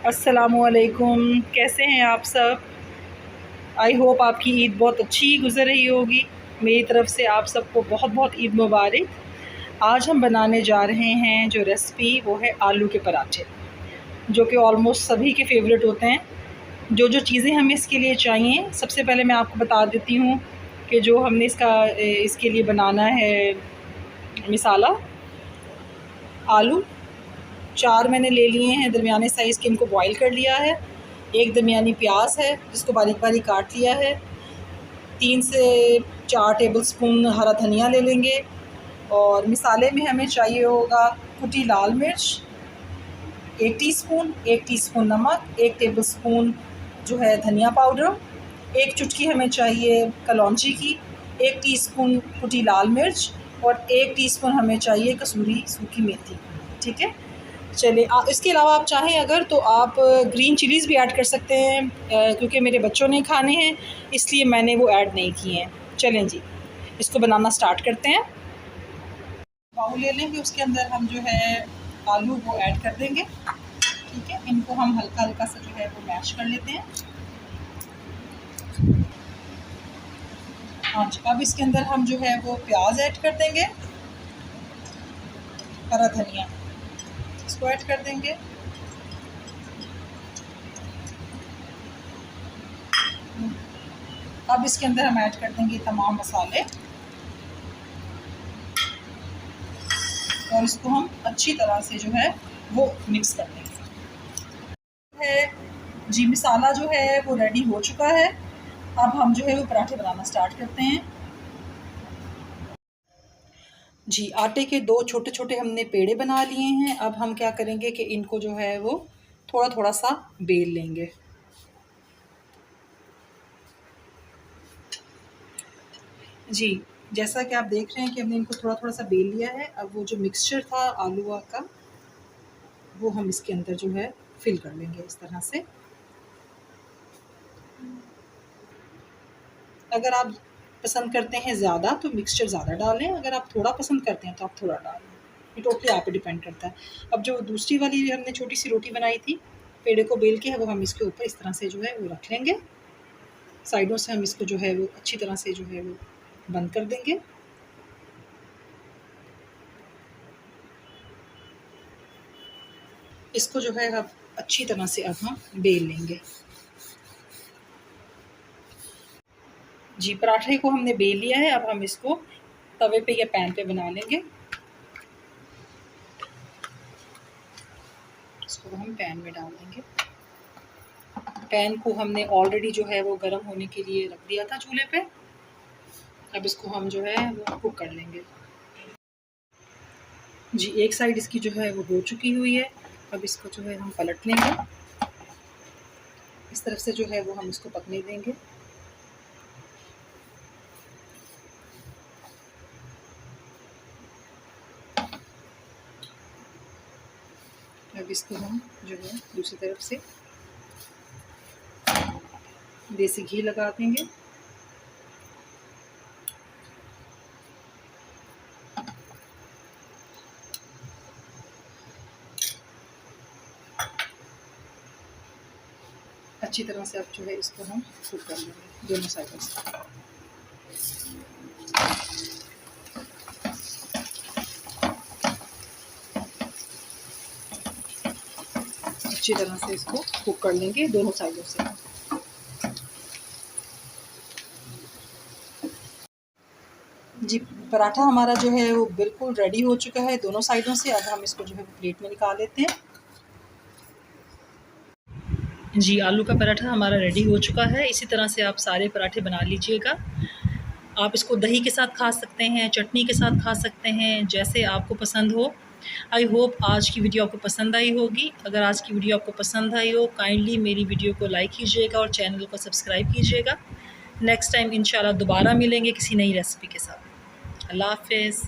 अस्सलामुअलैकुम, कैसे हैं आप सब। आई होप आपकी ईद बहुत अच्छी गुज़र रही होगी। मेरी तरफ़ से आप सबको बहुत बहुत ईद मुबारक। आज हम बनाने जा रहे हैं जो रेसिपी वो है आलू के पराठे, जो कि ऑलमोस्ट सभी के फेवरेट होते हैं। जो चीज़ें हमें इसके लिए चाहिए, सबसे पहले मैं आपको बता देती हूँ कि जो हमने इसके लिए बनाना है मिसाला। आलू 4 मैंने ले लिए हैं दरमियाने साइज़ के, इनको बॉईल कर लिया है। एक दरमियानी प्याज है जिसको बारीक बारीक काट लिया है। 3 से 4 टेबलस्पून हरा धनिया ले लेंगे। और मिसाले में हमें चाहिए होगा कुटी लाल मिर्च 1 टीस्पून, 1 टीस्पून नमक, 1 टेबलस्पून जो है धनिया पाउडर, 1 चुटकी हमें चाहिए कलौंजी की, 1 टीस्पून कुटी लाल मिर्च और 1 टीस्पून हमें चाहिए कसूरी सूखी मेथी। ठीक है, चलिए। इसके अलावा आप चाहें अगर तो आप ग्रीन चिलीज़ भी ऐड कर सकते हैं, क्योंकि मेरे बच्चों ने खाने हैं इसलिए मैंने वो ऐड नहीं किए हैं। चलें जी, इसको बनाना स्टार्ट करते हैं। बाउल ले लेंगे, उसके अंदर हम जो है आलू वो ऐड कर देंगे। ठीक है, इनको हम हल्का हल्का सा जो है वो मैश कर लेते हैं। हाँ जी, अब इसके अंदर हम जो है वो प्याज ऐड कर देंगे, हरा धनिया इसको ऐड कर देंगे। अब इसके अंदर हम ऐड कर देंगे तमाम मसाले और इसको हम अच्छी तरह से जो है वो मिक्स कर देंगे। जी, मसाला जो है वो रेडी हो चुका है। अब हम जो है वो पराठे बनाना स्टार्ट करते हैं। जी, आटे के 2 छोटे छोटे हमने पेड़े बना लिए हैं। अब हम क्या करेंगे कि इनको जो है वो थोड़ा थोड़ा सा बेल लेंगे। जी, जैसा कि आप देख रहे हैं कि हमने इनको थोड़ा थोड़ा सा बेल लिया है। अब वो जो मिक्सचर था आलू का वो हम इसके अंदर जो है फिल कर लेंगे इस तरह से। अगर आप पसंद करते हैं ज़्यादा तो मिक्सचर ज़्यादा डालें, अगर आप थोड़ा पसंद करते हैं तो आप थोड़ा डालें। ये टोटली आप पे डिपेंड करता है। अब जो दूसरी वाली हमने छोटी सी रोटी बनाई थी, पेड़े को बेल के, वो हम इसके ऊपर इस तरह से जो है वो रख लेंगे। साइडों से हम इसको जो है वो अच्छी तरह से जो है वो बंद कर देंगे। इसको जो है अब अच्छी तरह से अब हम बेल लेंगे। जी, पराठे को हमने बेल लिया है। अब हम इसको तवे पे या पैन पे बना लेंगे। इसको हम पैन में डाल देंगे। पैन को हमने ऑलरेडी जो है वो गर्म होने के लिए रख दिया था चूल्हे पे। अब इसको हम जो है वो कुक कर लेंगे। जी, एक साइड इसकी जो है वो हो चुकी हुई है। अब इसको जो है हम पलट लेंगे। इस तरफ से जो है वो हम इसको पकने देंगे। अब इसको हम जो है दूसरी तरफ से देसी घी लगा देंगे। अच्छी तरह से अब जो है इसको हम कुक कर लेंगे दोनों साइडों से। अच्छी तरह से इसको कुक कर लेंगे दोनों साइडों से। जी, पराठा हमारा जो है वो बिल्कुल रेडी हो चुका है दोनों साइडों से। अब हम इसको जो है प्लेट में निकाल लेते हैं। जी, आलू का पराठा हमारा रेडी हो चुका है। इसी तरह से आप सारे पराठे बना लीजिएगा। आप इसको दही के साथ खा सकते हैं, चटनी के साथ खा सकते हैं, जैसे आपको पसंद हो। आई होप आज की वीडियो आपको पसंद आई होगी। अगर आज की वीडियो आपको पसंद आई हो, काइंडली मेरी वीडियो को लाइक कीजिएगा और चैनल को सब्सक्राइब कीजिएगा। नेक्स्ट टाइम इंशाल्लाह दोबारा मिलेंगे किसी नई रेसिपी के साथ। अल्लाह हाफ़िज़।